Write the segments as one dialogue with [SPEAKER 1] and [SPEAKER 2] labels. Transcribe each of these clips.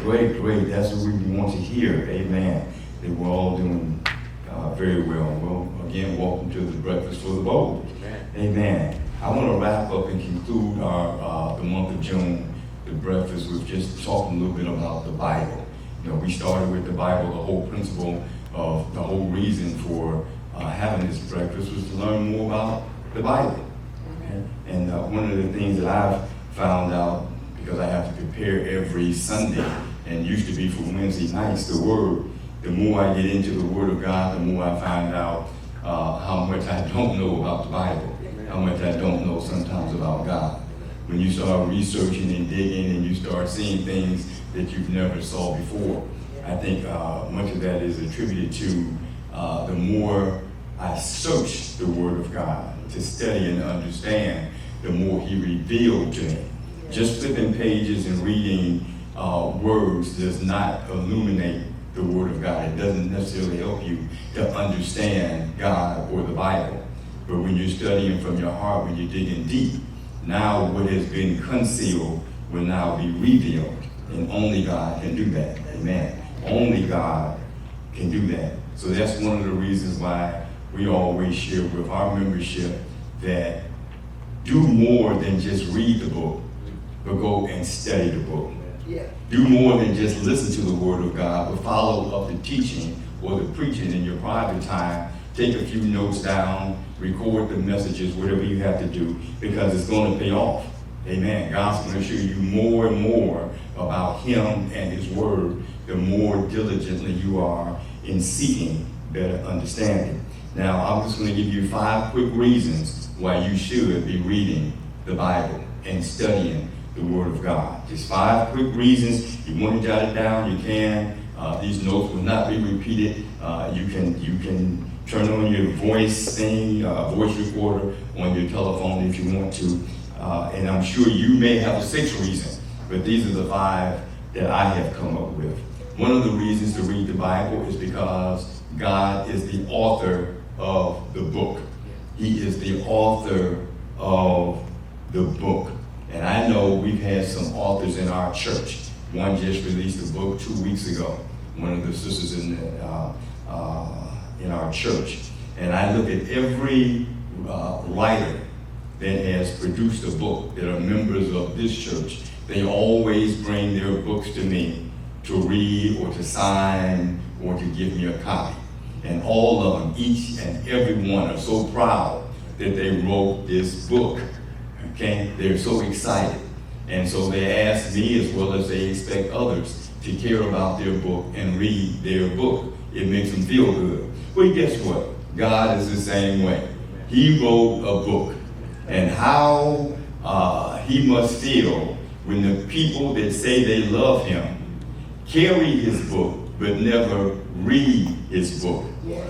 [SPEAKER 1] Great, great. That's what we want to hear. Amen. That we're all doing very well. Well, again, welcome to the Breakfast for the Bold. Amen. Amen. I want to wrap up and conclude our the month of June, the breakfast, with just talking a little bit about the Bible. You know, we started with the Bible. The whole principle of the whole reason for having this breakfast was to learn more about the Bible. And one of the things that I've found out, because I have to prepare every Sunday, and used to be for Wednesday nights, the more I get into the Word of God, the more I find out how much I don't know about the Bible, how much I don't know sometimes about God. When you start researching and digging and you start seeing things that you've never saw before, I think much of that is attributed to the more I search the Word of God to study and understand, the more He revealed to me. Just flipping pages and reading words does not illuminate the Word of God. It doesn't necessarily help you to understand God or the Bible. But when you're studying from your heart, when you're digging deep, now what has been concealed will now be revealed. And only God can do that. Amen. Only God can do that. So that's one of the reasons why we always share with our membership that do more than just read the book, but go and study the book. Yeah. Do more than just listen to the Word of God, but follow up the teaching or the preaching in your private time. Take a few notes down, record the messages, whatever you have to do, because it's going to pay off. Amen. God's going to show you more and more about Him and His Word, the more diligently you are in seeking better understanding. Now, I'm just going to give you 5 quick reasons why you should be reading the Bible and studying the Word of God. Just 5 quick reasons. You want to jot it down, you can. These notes will not be repeated. You can turn on your voice thing, voice recorder on your telephone if you want to. And I'm sure you may have a 6th reason, but these are the 5 that I have come up with. One of the reasons to read the Bible is because God is the author of the book. He is the author of the book. And I know we've had some authors in our church. One just released a book 2 weeks ago, one of the sisters in our church. And I look at every writer that has produced a book that are members of this church. They always bring their books to me to read or to sign or to give me a copy. And all of them, each and every one, are so proud that they wrote this book. Okay? They're so excited. And so they ask me, as well as they expect others, to care about their book and read their book. It makes them feel good. Well, guess what? God is the same way. He wrote a book. And how He must feel when the people that say they love Him carry His book but never read His book.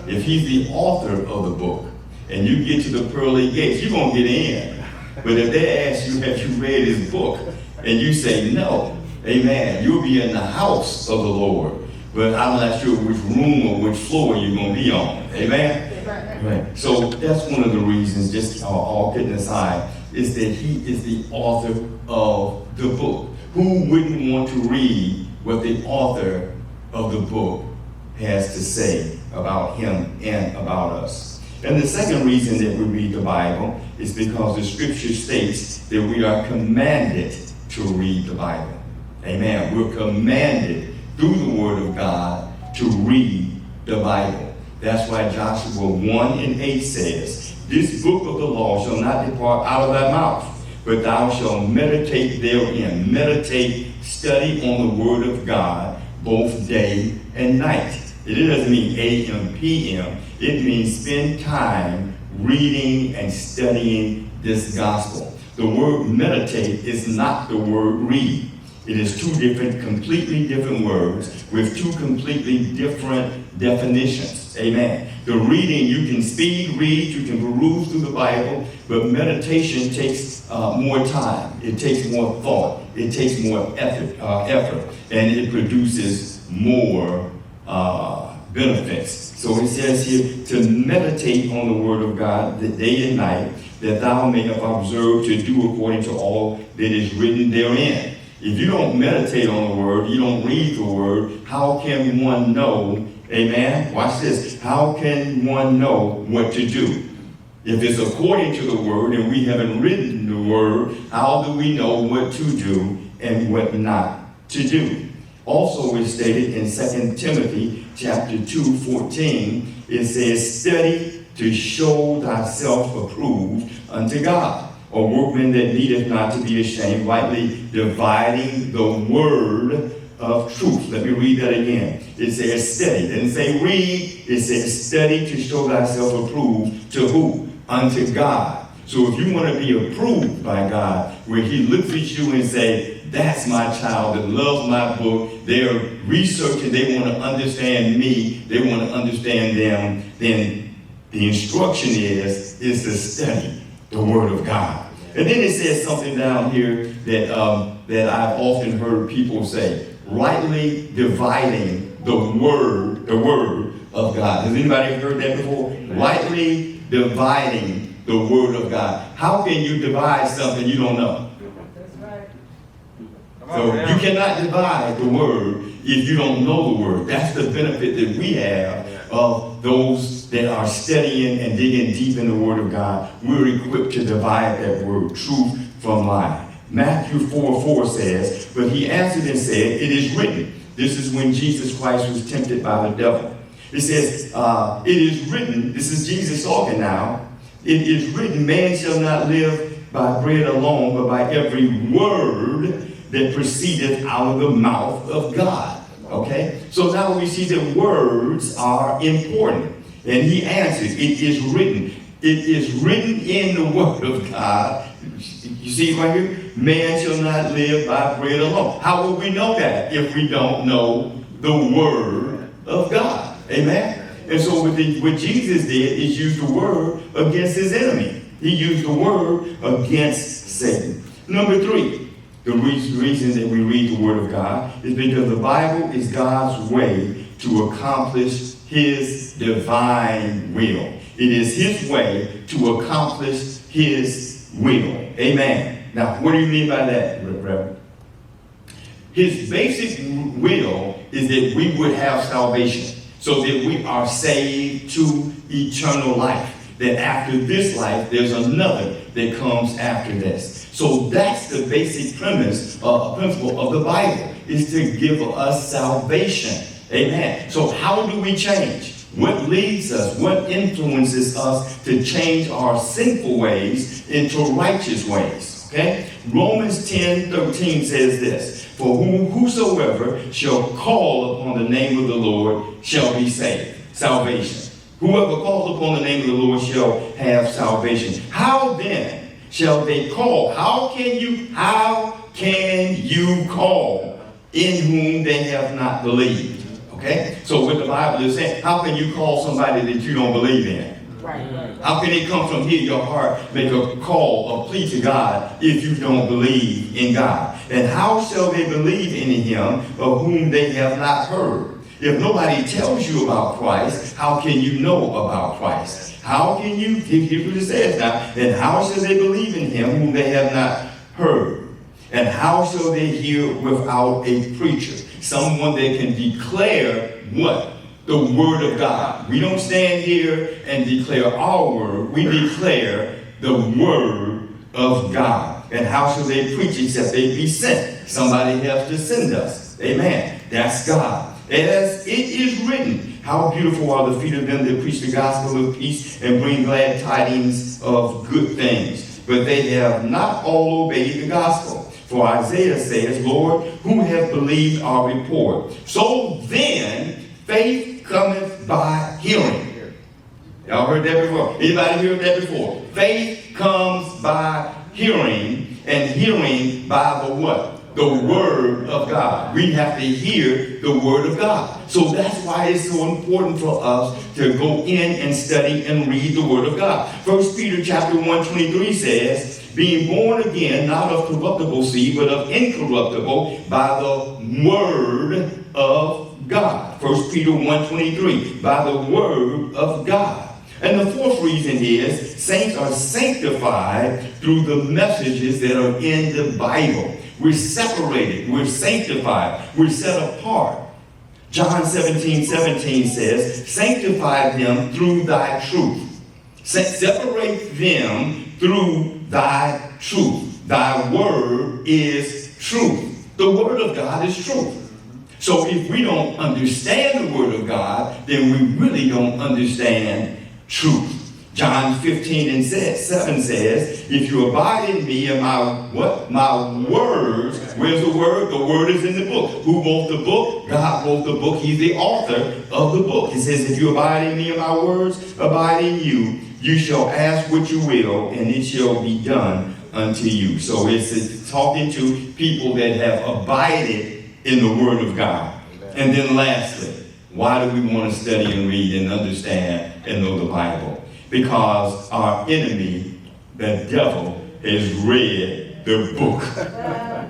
[SPEAKER 1] If He's the author of the book and you get to the pearly gates, you're going to get in. But if they ask you, have you read His book? And you say no, amen, you'll be in the house of the Lord. But I'm not sure which room or which floor you're going to be on. Amen? Right. So that's one of the reasons, just all kidding aside, is that He is the author of the book. Who wouldn't want to read what the author of the book has to say about him and about us? And the second reason that we read the Bible is because the scripture states that we are commanded to read the Bible. Amen. We're commanded through the Word of God to read the Bible. That's why Joshua 1:8 says, "This book of the law shall not depart out of thy mouth, but thou shalt meditate therein." Meditate, study on the Word of God, both day and night. It doesn't mean AM, PM. It means spend time reading and studying this gospel. The word meditate is not the word read. It is 2 different, completely different words with 2 completely different definitions. Amen. The reading, you can speed read, you can peruse through the Bible, but meditation takes more time. It takes more thought. It takes more effort, and it produces more benefits. So it says here to meditate on the Word of God the day and night, that thou mayest observe to do according to all that is written therein. If you don't meditate on the word, you don't read the word, how can one know, amen? Watch this. How can one know what to do? If it's according to the word and we haven't written the word, how do we know what to do and what not to do? Also, it's stated in 2 Timothy chapter 2:14, it says, study to show thyself approved unto God, a workman that needeth not to be ashamed, rightly dividing the word of truth. Let me read that again. It says study. It didn't say read. It says study to show thyself approved to who? Unto God. So if you want to be approved by God, where he looks at you and say, that's my child that loves my book, they're researching, they want to understand me, they want to understand them, then the instruction is to study the word of God. And then it says something down here that I've often heard people say, rightly dividing the word of God. Has anybody heard that before? Rightly dividing the word of God. How can you divide something you don't know?
[SPEAKER 2] That's right.
[SPEAKER 1] So you cannot divide the word if you don't know the word. That's the benefit that we have of those that are studying and digging deep in the word of God. We're equipped to divide that word, truth from lie. Matthew 4:4 says, but he answered and said, it is written. This is when Jesus Christ was tempted by the devil. It says, it is written, this is Jesus talking now, it is written, man shall not live by bread alone, but by every word that proceedeth out of the mouth of God. Okay? So now we see that words are important. And he answered, it is written. It is written in the word of God. You see it right here? Man shall not live by bread alone. How will we know that if we don't know the word of God? Amen? And so what Jesus did is use the word against his enemy. He used the word against Satan. Number 3, the reason that we read the word of God is because the Bible is God's way to accomplish his divine will. It is his way to accomplish his will. Amen. Now, what do you mean by that, Reverend? His basic will is that we would have salvation, so that we are saved to eternal life. That after this life, there's another that comes after this. So that's the basic principle of the Bible, is to give us salvation. Amen. So how do we change? What leads us? What influences us to change our sinful ways into righteous ways? Okay? Romans 10:13 says this, for whosoever shall call upon the name of the Lord shall be saved. Salvation. Whoever calls upon the name of the Lord shall have salvation. How then shall they call? How can you call in whom they have not believed? Okay? So what the Bible is saying, how can you call somebody that you don't believe in?
[SPEAKER 2] Right.
[SPEAKER 1] How can it come from here, your heart, make a call, a plea to God if you don't believe in God? And how shall they believe in him of whom they have not heard? If nobody tells you about Christ, how can you know about Christ? How can you, here's what it says now, and how shall they believe in him whom they have not heard? And how shall they hear without a preacher? Someone that can declare what? The word of God. We don't stand here and declare our word. We declare the word of God. And how shall they preach except they be sent? Somebody has to send us. Amen. That's God. As it is written, how beautiful are the feet of them that preach the gospel of peace and bring glad tidings of good things. But they have not all obeyed the gospel. For Isaiah says, Lord, who hath believed our report? So then, faith cometh by hearing. Y'all heard that before? Anybody heard that before? Faith comes by hearing, and hearing by the what? The word of God. We have to hear the word of God. So that's why it's so important for us to go in and study and read the word of God. 1 Peter chapter 1:23 says, being born again, not of corruptible seed, but of incorruptible, by the word of God. 1 Peter 1:23, by the word of God. And the fourth reason is, saints are sanctified through the messages that are in the Bible. We're separated. We're sanctified. We're set apart. John 17:17 says, sanctify them through thy truth. Separate them through thy truth. Thy word is truth. The word of God is truth. So if we don't understand the word of God, then we really don't understand truth. John 15:7 says, if you abide in me and my words, where's the word? The word is in the book. Who wrote the book? God wrote the book. He's the author of the book. It says, if you abide in me and my words abide in you, you shall ask what you will, and it shall be done unto you. So it's talking to people that have abided in the word of God. And then lastly, why do we want to study and read and understand and know the Bible? Because our enemy, the devil, has read the book.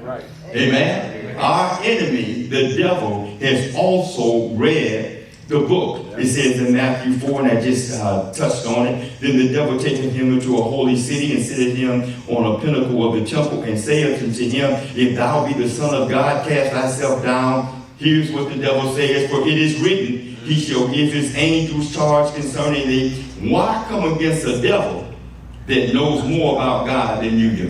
[SPEAKER 2] Right.
[SPEAKER 1] Amen? Our enemy, the devil, has also read the book. It says in Matthew 4, and I just touched on it, then the devil taketh him into a holy city and setteth him on a pinnacle of the temple and saith unto him, if thou be the Son of God, cast thyself down. Here's what the devil says, for it is written, he shall give his angels charge concerning thee. Why come against a devil that knows more about God than you do?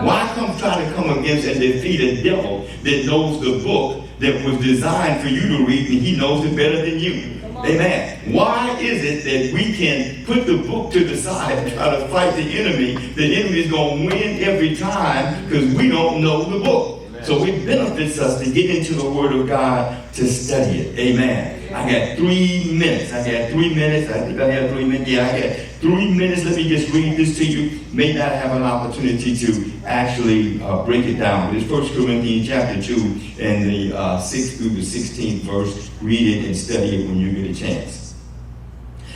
[SPEAKER 1] Why try to come against and defeat a devil that knows the book that was designed for you to read, and he knows it better than you? Amen. Why is it that we can put the book to the side and try to fight the enemy? The enemy is going to win every time because we don't know the book. So it benefits us to get into the Word of God to study it. Amen. I got 3 minutes. I think I have 3 minutes. Yeah, I got 3 minutes. Let me just read this to you. May not have an opportunity to actually break it down. But it's 1 Corinthians chapter 2 and the 6th through the 16th verse. Read it and study it when you get a chance.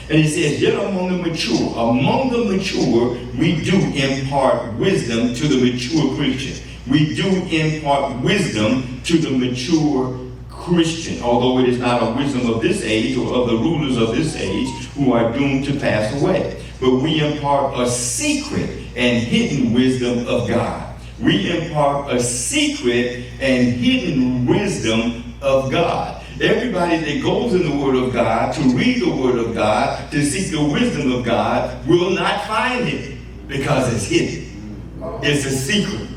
[SPEAKER 1] And it says, yet among the mature, we do impart wisdom to the mature Christian. We do impart wisdom to the mature Christian, although it is not a wisdom of this age or of the rulers of this age who are doomed to pass away. But we impart a secret and hidden wisdom of God. We impart a secret and hidden wisdom of God. Everybody that goes in the Word of God to read the Word of God, to seek the wisdom of God, will not find it because it's hidden. It's a secret.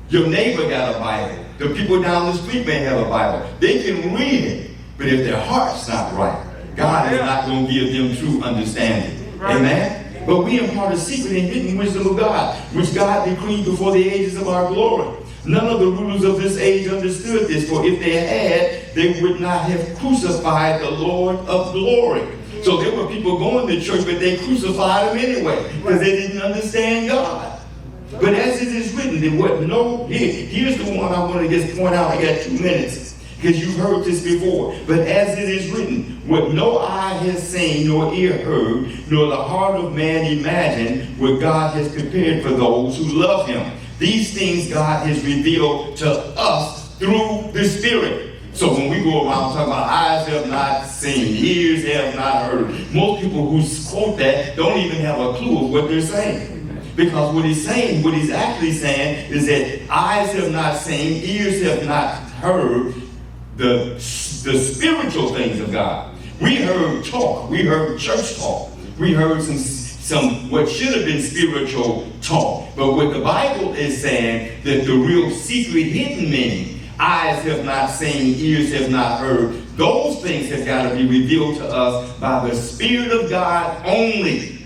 [SPEAKER 1] Your neighbor got a Bible. The people down the street may have a Bible. They can read it, but if their heart's not right, God is not going to give them true understanding. Amen? But we impart a secret and hidden wisdom of God, which God decreed before the ages of our glory. None of the rulers of this age understood this, for if they had, they would not have crucified the Lord of glory. So there were people going to church, but they crucified him anyway, because they didn't understand God. But as it is written, there was here's the one I want to just point out. I got 2 minutes, because you've heard this before. But as it is written, what no eye has seen, nor ear heard, nor the heart of man imagined, what God has prepared for those who love him. These things God has revealed to us through the Spirit. So when we go around talking about eyes have not seen, ears have not heard, most people who quote that don't even have a clue of what they're saying. Because what he's actually saying is that eyes have not seen, ears have not heard the spiritual things of God. We heard talk. We heard church talk. We heard some what should have been spiritual talk. But what the Bible is saying, that the real secret hidden meaning, eyes have not seen, ears have not heard, those things have got to be revealed to us by the Spirit of God only.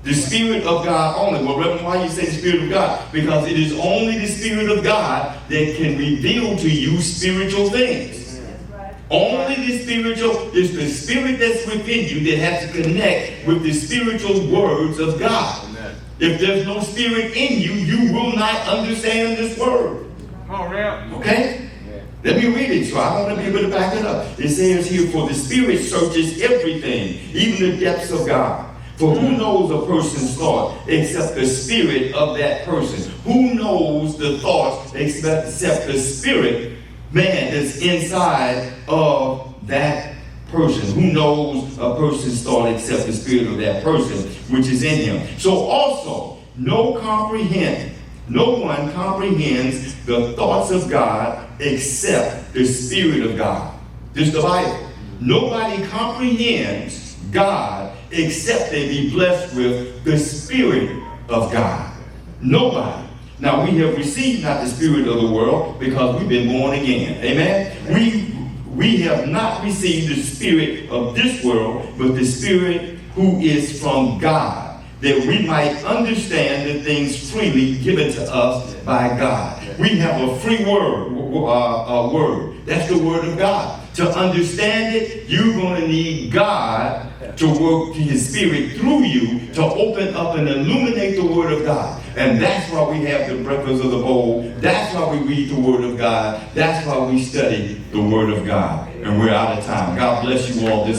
[SPEAKER 1] The Spirit of God only. Well, Reverend, why you say the Spirit of God? Because it is only the Spirit of God that can reveal to you spiritual things. Right. Only the spiritual, is the Spirit that's within you that has to connect with the spiritual words of God. Amen. If there's no Spirit in you, you will not understand this word. Okay? Let me read it, so I want to be able to back it up. It says here, for the Spirit searches everything, even the depths of God. For who knows a person's thought except the spirit of that person? Who knows the thoughts except the spirit, man, that's inside of that person? Who knows a person's thought except the spirit of that person which is in him? So also, no comprehend No one comprehends the thoughts of God except the Spirit of God. This is the Bible. Nobody comprehends God except they be blessed with the Spirit of God. Nobody. Now we have received not the spirit of the world because we've been born again. Amen? We have not received the spirit of this world, but the Spirit who is from God, that we might understand the things freely given to us by God. We have a free word. That's the word of God. To understand it, you're going to need God to work His Spirit through you to open up and illuminate the Word of God. And that's why we have the breakfast of the bowl. That's why we read the Word of God. That's why we study the Word of God. And we're out of time. God bless you all this